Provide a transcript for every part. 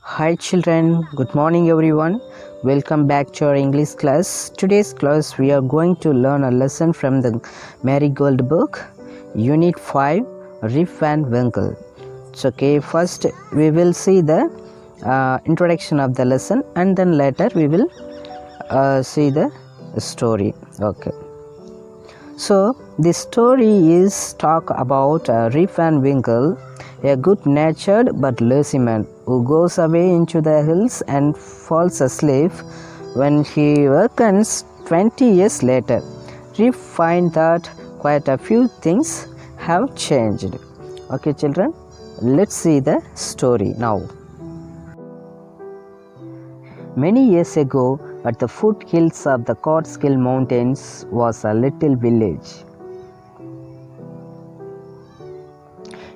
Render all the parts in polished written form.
Hi children, good morning everyone. Welcome back to our English class. Today's class we are going to learn a lesson from the Marigold book, Unit 5, Rip and Winkle. So, okay, first we will see the introduction of the lesson and then later we will see the story. Okay. So, this story is talk about Rip and Winkle, a good-natured but lazy man who goes away into the hills and falls asleep. When he awakens 20 years later, Rip finds that quite a few things have changed. Okay, children, let's see the story now. Many years ago, at the foothills of the Catskill Mountains was a little village.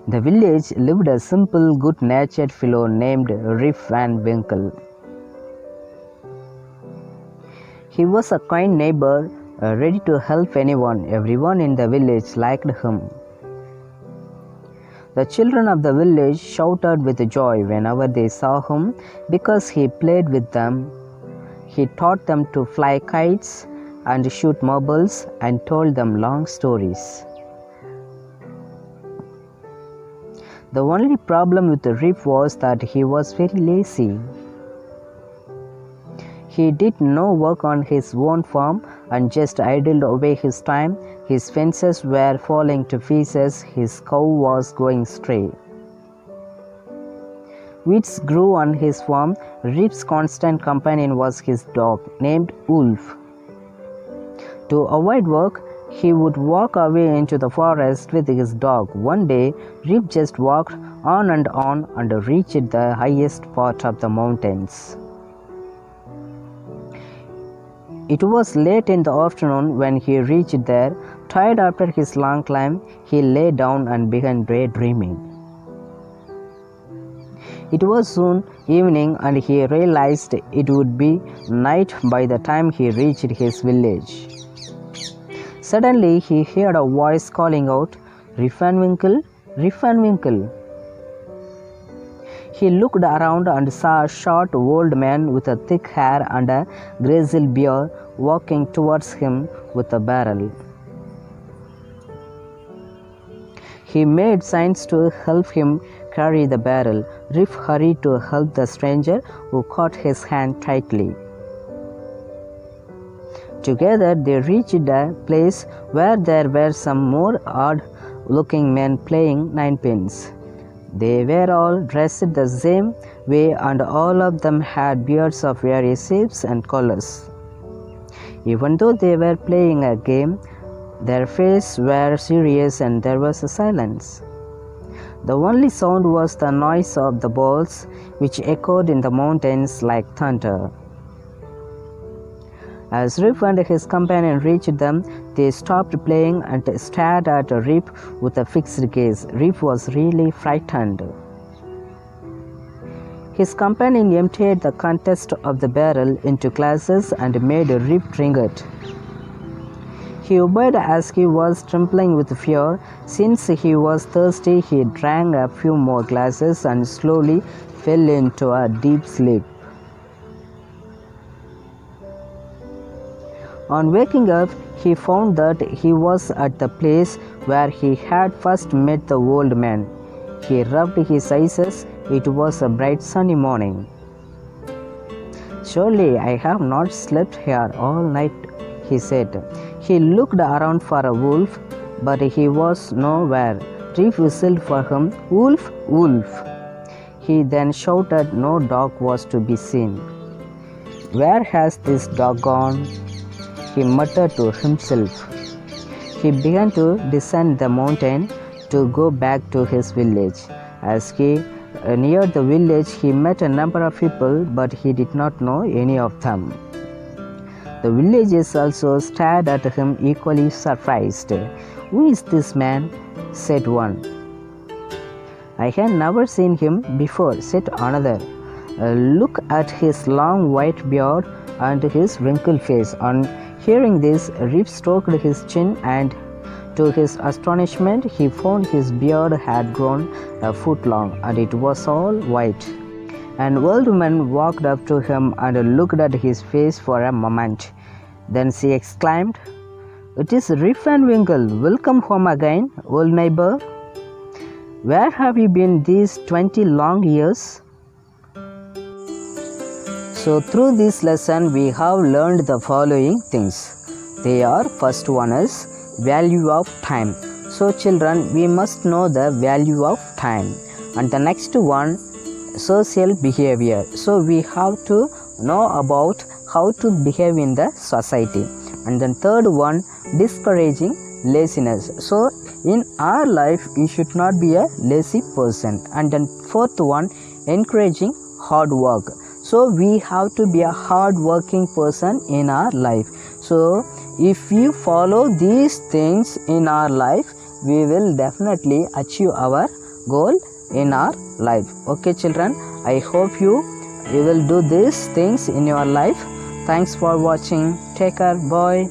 In the village lived a simple, good-natured fellow named Rip Van Winkle. He was a kind neighbor, ready to help anyone. Everyone in the village liked him. The children of the village shouted with joy whenever they saw him because he played with them. He taught them to fly kites and shoot marbles and told them long stories. The only problem with Rip was that he was very lazy. He did no work on his own farm and just idled away his time. His fences were falling to pieces. His cow was going stray. Weeds grew on his farm. Rip's constant companion was his dog, named Wolf. To avoid work, he would walk away into the forest with his dog. One day, Rip just walked on and reached the highest part of the mountains. It was late in the afternoon when he reached there. Tired after his long climb, he lay down and began daydreaming. It was soon evening and he realized it would be night by the time he reached his village. Suddenly he heard a voice calling out, "Rip and Winkle, Rip and Winkle." He looked around and saw a short old man with a thick hair and a grizzled beard walking towards him with a barrel. He made signs to help him carry the barrel. Rip hurried to help the stranger, who caught his hand tightly. Together they reached a place where there were some more odd-looking men playing ninepins. They were all dressed the same way and all of them had beards of various shapes and colors. Even though they were playing a game, their faces were serious and there was a silence. The only sound was the noise of the balls, which echoed in the mountains like thunder. As Rip and his companion reached them, they stopped playing and stared at Rip with a fixed gaze. Rip was really frightened. His companion emptied the contents of the barrel into glasses and made Rip drink it. He obeyed as he was trembling with fear. Since he was thirsty, he drank a few more glasses and slowly fell into a deep sleep. On waking up, he found that he was at the place where he had first met the old man. He rubbed his eyes. It was a bright sunny morning. "Surely I have not slept here all night," he said. He looked around for a wolf, but he was nowhere. Rip whistled for him, "Wolf, wolf." He then shouted. No dog was to be seen. "Where has this dog gone?" he muttered to himself. He began to descend the mountain to go back to his village. As he neared the village, he met a number of people, but he did not know any of them. The villagers also stared at him, equally surprised. "Who is this man?" said one. "I had never seen him before," said another. "Look at his long white beard and his wrinkled face." On hearing this, Rip stroked his chin and to his astonishment, he found his beard had grown a foot long and it was all white. An old woman walked up to him and looked at his face for a moment. Then she exclaimed, "It is Rip and Winkle. Welcome home again, old neighbor. Where have you been these 20 long years?" So through this lesson we have learned the following things. They are, first one is value of time. So children, we must know the value of time. And the next one, social behavior. So we have to know about how to behave in the society. And then third one, discouraging laziness. So in our life we should not be a lazy person. And then fourth one, encouraging hard work. So we have to be a hard working person in our life. So if we follow these things in our life, we will definitely achieve our goal in our life. Okay children, I hope you will do these things in your life. Thanks for watching. Take care. Bye.